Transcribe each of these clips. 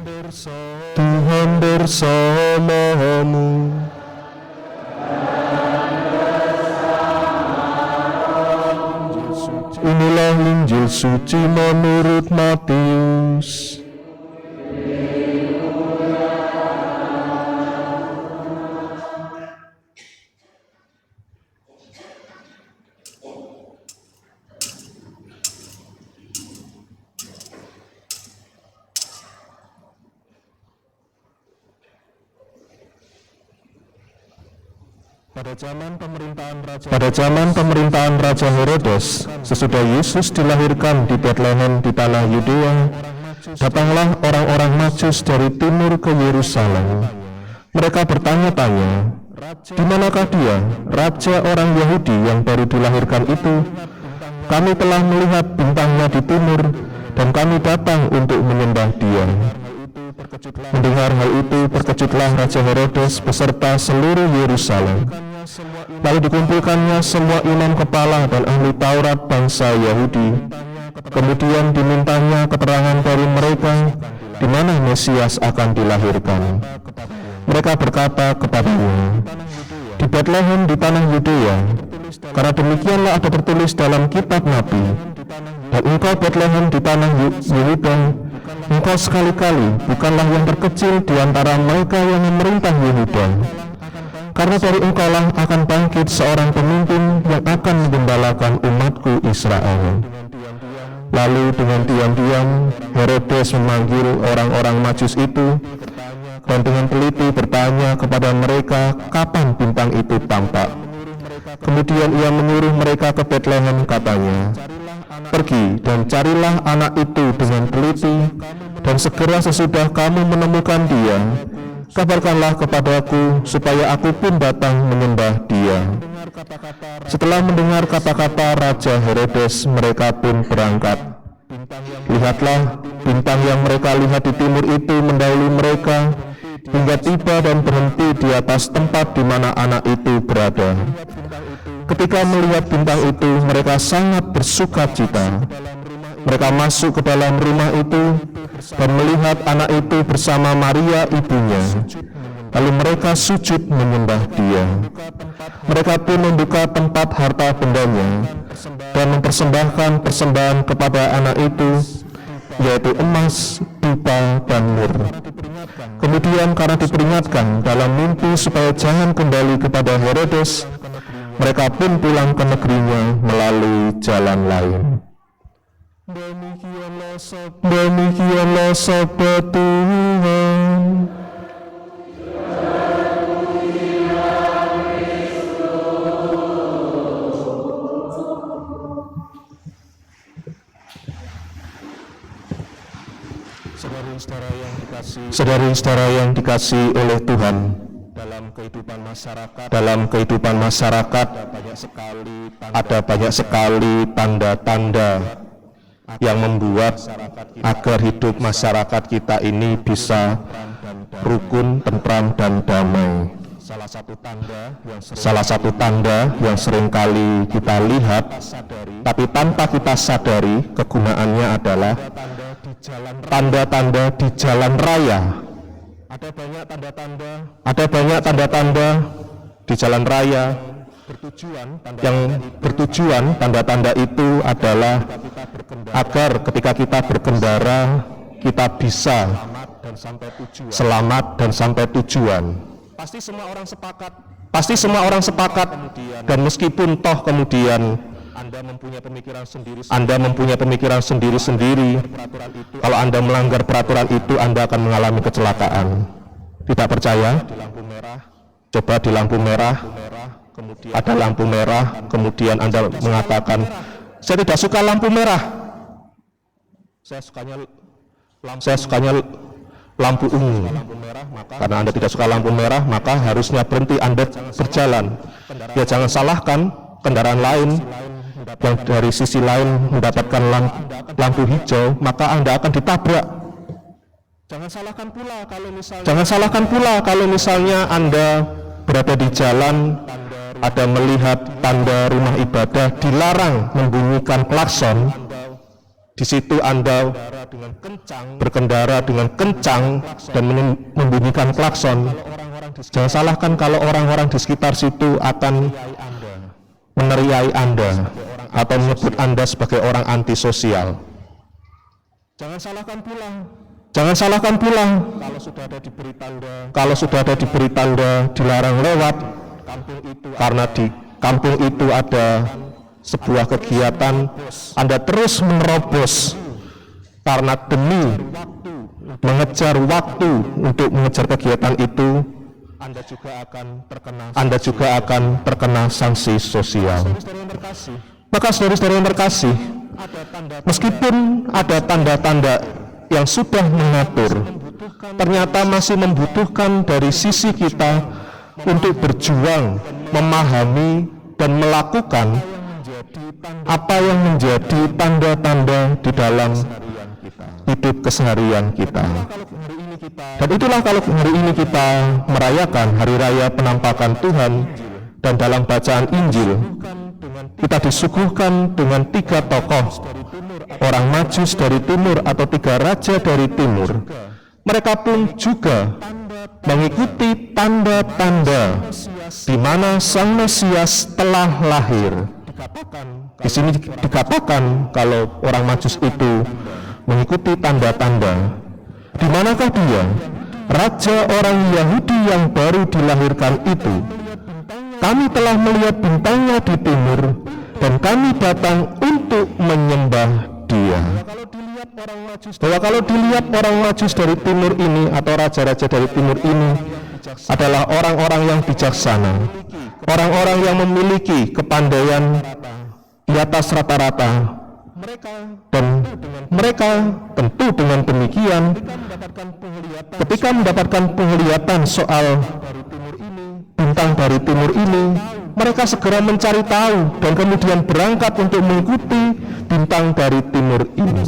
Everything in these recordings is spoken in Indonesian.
Tuhan bersamamu. Inilah Injil suci menurut Matius. Pada zaman pemerintahan Raja Herodes, sesudah Yesus dilahirkan di Betlehem di tanah Yudea, datanglah orang-orang Majus dari timur ke Yerusalem. Mereka bertanya-tanya, di manakah dia, Raja orang Yahudi yang baru dilahirkan itu? Kami telah melihat bintangnya di timur, dan kami datang untuk menyembah dia. Mendengar hal itu, terkejutlah Raja Herodes beserta seluruh Yerusalem. Lalu dikumpulkannya semua imam kepala dan ahli Taurat bangsa Yahudi. Kemudian dimintanya keterangan dari mereka di mana Mesias akan dilahirkan. Mereka berkata kepadanya, di Betlehem di tanah Yudea, karena demikianlah ada tertulis dalam kitab Nabi. Dan engkau Betlehem di tanah Yehuda, engkau sekali-kali bukanlah yang terkecil di antara mereka yang memerintah Yehuda. Karena dari engkaulah akan bangkit seorang pemimpin yang akan menggembalakan umatku Israel. Lalu dengan diam-diam Herodes memanggil orang-orang Majus itu dan dengan teliti bertanya kepada mereka kapan bintang itu tampak. Kemudian ia menyuruh mereka ke Betlehem, katanya, pergi dan carilah anak itu dengan teliti, dan segera sesudah kamu menemukan dia, kabarkanlah kepadaku supaya aku pun datang menyembah dia. Setelah mendengar kata-kata Raja Herodes, mereka pun berangkat. Lihatlah, bintang yang mereka lihat di timur itu mendahului mereka hingga tiba dan berhenti di atas tempat di mana anak itu berada. Ketika melihat bintang itu, mereka sangat bersukacita. Mereka masuk ke dalam rumah itu dan melihat anak itu bersama Maria ibunya. Lalu mereka sujud menyembah dia. Mereka pun membuka tempat harta bendanya dan mempersembahkan persembahan kepada anak itu, yaitu emas, dupa, dan mur. Kemudian karena diperingatkan dalam mimpi supaya jangan kembali kepada Herodes, mereka pun pulang ke negerinya melalui jalan lain. Demikianlah sabda Tuhan. Saudari-saudara yang dikasihi oleh Tuhan, dalam kehidupan masyarakat ada banyak sekali tanda-tanda yang membuat agar hidup masyarakat kita ini bisa rukun, tentram, dan damai. Salah satu tanda yang seringkali kita lihat, tapi tanpa kita sadari kegunaannya adalah tanda-tanda di jalan raya. Ada banyak tanda-tanda di jalan raya yang bertujuan, tanda-tanda itu adalah agar ketika kita berkendara kita bisa selamat dan sampai tujuan. Pasti semua orang sepakat, dan meskipun toh kemudian Anda mempunyai pemikiran sendiri-sendiri, kalau Anda melanggar peraturan itu Anda akan mengalami kecelakaan. Tidak percaya? Coba di lampu merah, ada lampu merah, kemudian Anda mengatakan, saya tidak suka lampu merah, saya sukanya lampu ungu. Karena Anda tidak suka lampu merah, maka harusnya berhenti Anda berjalan. Ya, jangan salahkan kendaraan lain yang dari sisi lain mendapatkan lampu hijau, maka Anda akan ditabrak. Jangan salahkan pula kalau misalnya Anda berada di jalan, ada melihat tanda rumah ibadah dilarang membunyikan klakson, Di situ Anda berkendara dengan kencang dan membunyikan klakson. Jangan salahkan kalau orang-orang di sekitar situ akan meneriai Anda atau menyebut Anda sebagai orang antisosial. Jangan salahkan pula kalau sudah ada diberi tanda dilarang lewat, karena di kampung itu ada sebuah kegiatan, Anda terus menerobos karena demi mengejar waktu untuk mengejar kegiatan itu, Anda juga akan terkena sanksi sosial. Maka saudara-saudara yang terkasih, meskipun ada tanda-tanda yang sudah mengatur, ternyata masih membutuhkan dari sisi kita untuk berjuang, memahami, dan melakukan apa yang menjadi tanda-tanda di dalam hidup keseharian kita. Dan itulah kalau hari ini kita merayakan Hari Raya Penampakan Tuhan, dan dalam bacaan Injil kita disuguhkan dengan 3 tokoh orang Majus dari timur atau 3 raja dari timur. Mereka pun juga mengikuti tanda-tanda di mana Sang Mesias telah lahir. Di sini dikatakan kalau orang Majus itu mengikuti tanda-tanda. Di manakah dia? Raja orang Yahudi yang baru dilahirkan itu. Kami telah melihat bintangnya di timur, dan kami datang untuk menyembah dia. Bahwa kalau dilihat orang Majus dari timur ini atau raja-raja dari timur ini adalah orang-orang yang bijaksana, orang-orang yang memiliki kepandaian di atas rata-rata, dan mereka tentu dengan demikian ketika mendapatkan penglihatan soal bintang dari timur ini, mereka segera mencari tahu dan kemudian berangkat untuk mengikuti bintang dari timur ini.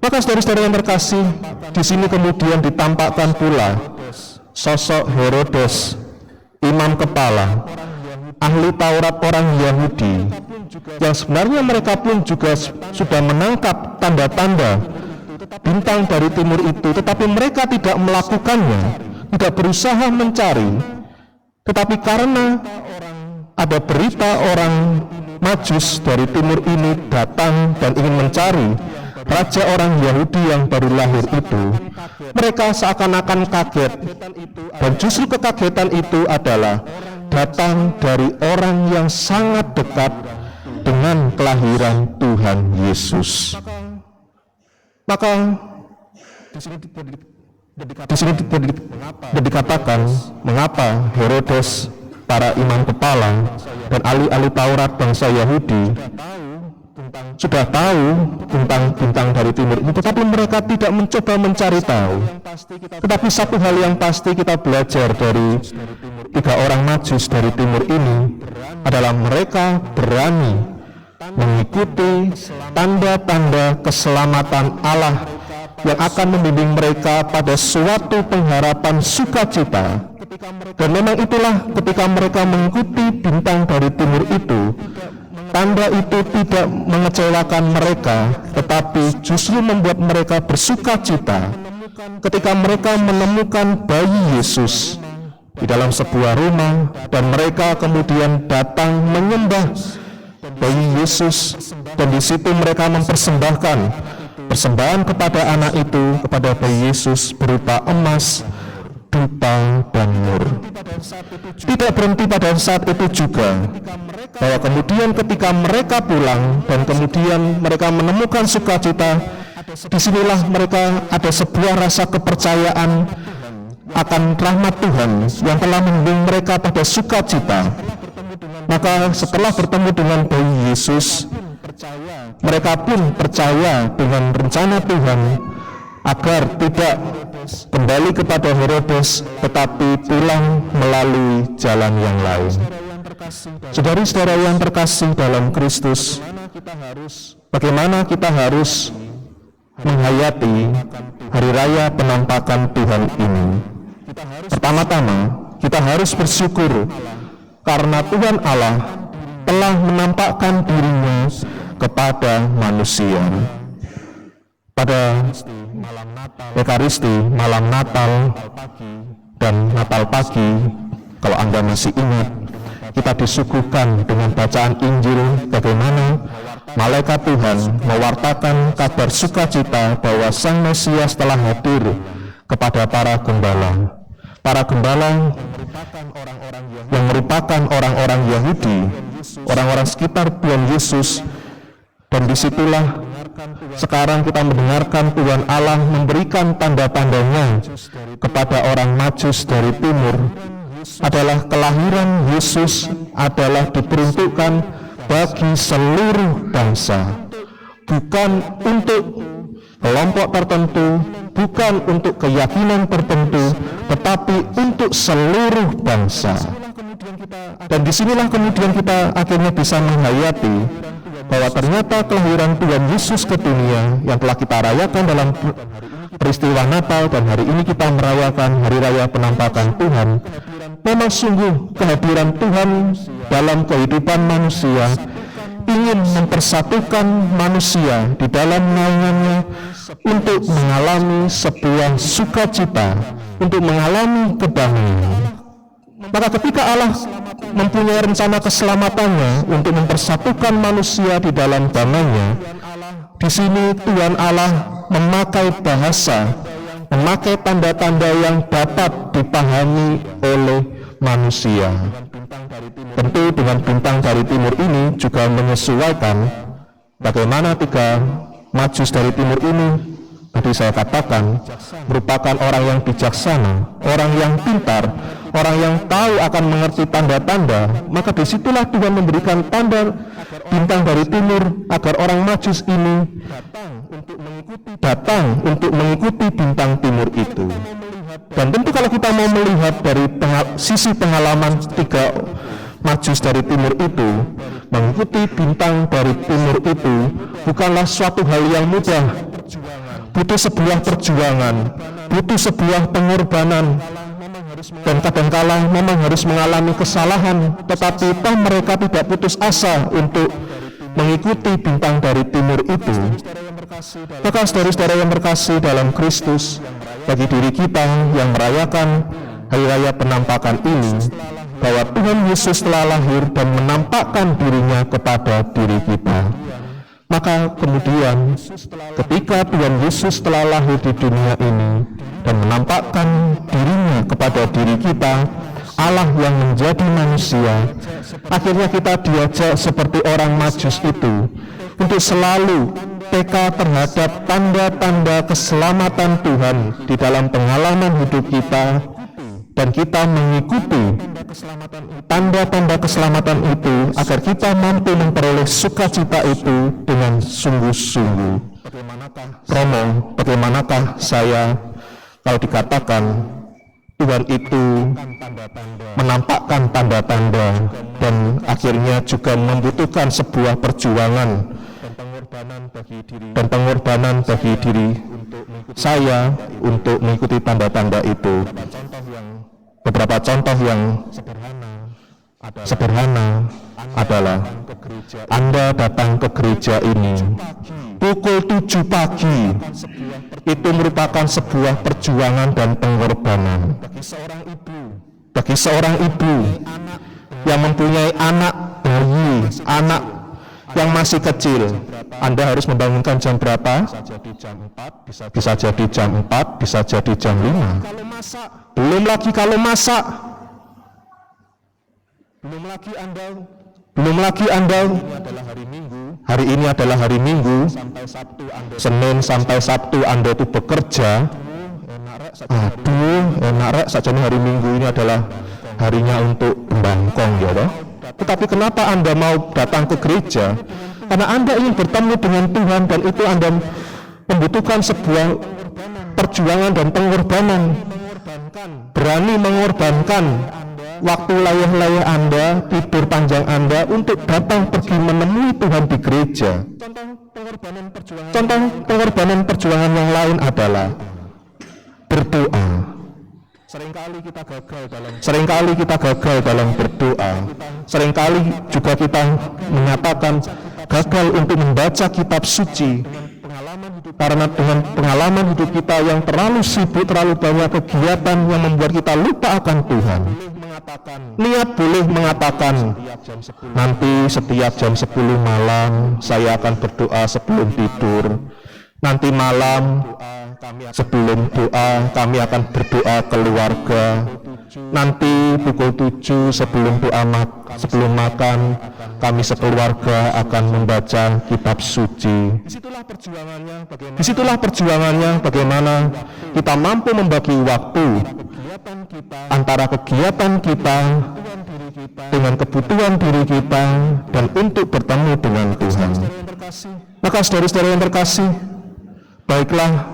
Maka saudara-saudara yang terkasih, di sini kemudian ditampakkan pula sosok Herodes, imam kepala, ahli Taurat orang Yahudi, yang sebenarnya mereka pun juga sudah menangkap tanda-tanda bintang dari timur itu, tetapi mereka tidak melakukannya, tidak berusaha mencari. Tetapi karena ada berita orang Majus dari timur ini datang dan ingin mencari raja orang Yahudi yang baru lahir itu, mereka seakan-akan kaget, dan justru kekagetan itu adalah datang dari orang yang sangat dekat dengan kelahiran Tuhan Yesus. Maka di sini dikatakan mengapa Herodes, para imam kepala dan ahli-ahli Taurat bangsa Yahudi sudah tahu tentang bintang dari timur itu, tetapi mereka tidak mencoba mencari tahu. Tetapi satu hal yang pasti kita belajar dari 3 orang Majus dari timur ini adalah mereka berani mengikuti tanda-tanda keselamatan Allah yang akan membimbing mereka pada suatu pengharapan sukacita. Dan memang itulah ketika mereka mengikuti bintang dari timur itu, tanda itu tidak mengecewakan mereka, tetapi justru membuat mereka bersukacita ketika mereka menemukan bayi Yesus di dalam sebuah rumah, dan mereka kemudian datang menyembah bayi Yesus, dan di situ mereka mempersembahkan persembahan kepada anak itu, kepada bayi Yesus, berupa emas, dupa, dan mur. Tidak berhenti pada saat itu juga, bahwa kemudian ketika mereka pulang dan kemudian mereka menemukan sukacita, disinilah mereka ada sebuah rasa kepercayaan akan rahmat Tuhan yang telah membimbing mereka pada sukacita. Maka setelah bertemu dengan bayi Yesus, mereka pun percaya dengan rencana Tuhan agar tidak kembali kepada Herodes, tetapi pulang melalui jalan yang lain. Saudara-saudara yang terkasih dalam Kristus, bagaimana kita harus menghayati Hari Raya Penampakan Tuhan ini? Pertama-tama, kita harus bersyukur karena Tuhan Allah telah menampakkan dirinya kepada manusia. Pada Ekaristi, malam Natal dan Natal pagi, kalau Anda masih ingat, kita disuguhkan dengan bacaan Injil bagaimana malaikat Tuhan mewartakan kabar sukacita bahwa Sang Mesias telah hadir kepada para gembala. Para gembala yang merupakan orang-orang Yahudi, orang-orang sekitar Tuhan Yesus, dan disitulah sekarang kita mendengarkan Tuhan Allah memberikan tanda-tandanya kepada orang Majus dari timur, adalah kelahiran Yesus adalah diperuntukkan bagi seluruh bangsa, bukan untuk kelompok tertentu, bukan untuk keyakinan tertentu, tetapi untuk seluruh bangsa. Dan disinilah kemudian kita akhirnya bisa menghayati bahwa ternyata kelahiran Tuhan Yesus ke dunia yang telah kita rayakan dalam peristiwa Natal, dan hari ini kita merayakan Hari Raya Penampakan Tuhan, memang sungguh kehadiran Tuhan dalam kehidupan manusia, ingin mempersatukan manusia di dalam naungannya untuk mengalami sebuah sukacita, untuk mengalami kedamaian. Maka ketika Allah mempunyai rencana keselamatannya untuk mempersatukan manusia di dalam damainya, di sini Tuhan Allah memakai bahasa, memakai tanda-tanda yang dapat dipahami oleh manusia. Tentu dengan bintang dari timur ini juga menyesuaikan bagaimana tiga Majus dari timur ini tadi saya katakan merupakan orang yang bijaksana, orang yang pintar, orang yang tahu akan mengerti tanda-tanda. Maka disitulah Tuhan memberikan tanda bintang dari timur agar orang Majus ini datang untuk mengikuti bintang timur itu. Dan tentu kalau kita mau melihat dari sisi pengalaman tiga Majus dari timur itu, mengikuti bintang dari timur itu bukanlah suatu hal yang mudah. Butuh sebuah perjuangan, butuh sebuah pengorbanan, dan kadangkala memang harus mengalami kesalahan, tetapi toh mereka tidak putus asa untuk mengikuti bintang dari timur itu. Maka saudara-saudara yang berkasih dalam Kristus, bagi diri kita yang merayakan Hari Raya Penampakan ini, bahwa Tuhan Yesus telah lahir dan menampakkan dirinya kepada diri kita. Maka kemudian ketika Tuhan Yesus telah lahir di dunia ini dan menampakkan dirinya kepada diri kita, Allah yang menjadi manusia, akhirnya kita diajak seperti orang Majus itu untuk selalu peka terhadap tanda-tanda keselamatan Tuhan di dalam pengalaman hidup kita, dan kita mengikuti tanda-tanda keselamatan itu agar kita mampu memperoleh sukacita itu dengan sungguh-sungguh. Romo, bagaimanakah saya kalau dikatakan Tuhan itu menampakkan tanda-tanda dan akhirnya juga membutuhkan sebuah perjuangan dan pengorbanan bagi diri saya untuk mengikuti tanda-tanda itu. Beberapa contoh yang sederhana adalah Anda datang ke gereja ini pukul 7 pagi, itu merupakan sebuah perjuangan dan pengorbanan. Bagi seorang ibu yang mempunyai anak bayi, anak yang masih kecil, Anda harus membangunkan jam berapa? Bisa jadi jam 4, bisa jadi jam 5. Belum lagi kalau masak. Belum lagi Anda hari ini adalah hari Minggu, Senin sampai Sabtu Anda itu bekerja. Aduh, enak rek, sajane hari Minggu ini adalah harinya untuk membangkong, ya toh. Tetapi kenapa Anda mau datang ke gereja? Karena Anda ingin bertemu dengan Tuhan, dan itu Anda membutuhkan sebuah perjuangan dan pengorbanan. Berani mengorbankan waktu layah-layah Anda, tidur panjang Anda untuk datang pergi menemui Tuhan di gereja. Contoh pengorbanan perjuangan yang lain adalah berdoa. Seringkali kita gagal dalam berdoa. Seringkali juga kita menyatakan gagal untuk membaca kitab suci, karena dengan pengalaman hidup kita yang terlalu sibuk, terlalu banyak kegiatan yang membuat kita lupa akan Tuhan. Niat boleh mengatakan, nanti setiap jam 10 malam saya akan berdoa sebelum tidur. Nanti malam sebelum doa kami akan berdoa keluarga. Nanti pukul 7 sebelum makan kami sekeluarga akan membaca kitab suci. Disitulah perjuangannya bagaimana kita mampu membagi waktu antara kegiatan kita dengan kebutuhan diri kita dan untuk bertemu dengan Tuhan. Maka saudara-saudara yang terkasih, baiklah,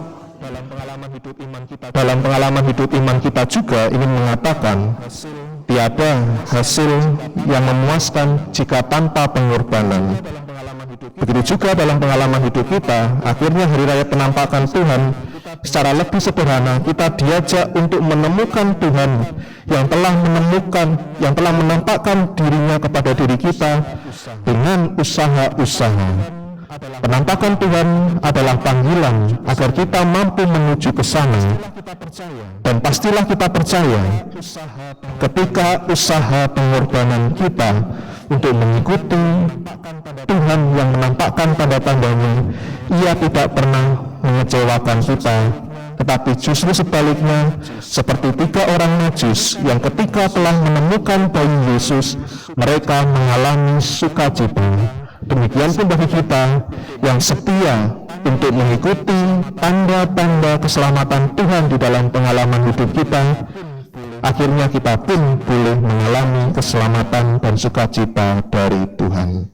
dalam pengalaman hidup iman kita juga ingin mengatakan tiada hasil yang memuaskan jika tanpa pengorbanan. Begitu juga dalam pengalaman hidup kita, akhirnya hari raya penampakan Tuhan secara lebih sederhana kita diajak untuk menemukan Tuhan yang telah menampakkan dirinya kepada diri kita dengan usaha-usaha. Penampakan Tuhan adalah panggilan agar kita mampu menuju ke sana. Dan pastilah kita percaya ketika usaha pengorbanan kita untuk mengikuti Tuhan yang menampakkan tanda-tandanya, Ia tidak pernah mengecewakan kita. Tetapi justru sebaliknya, seperti 3 orang Majus yang ketika telah menemukan bayi Yesus, mereka mengalami sukacita. Demikian pun bagi kita yang setia untuk mengikuti tanda-tanda keselamatan Tuhan di dalam pengalaman hidup kita, akhirnya kita pun boleh mengalami keselamatan dan sukacita dari Tuhan.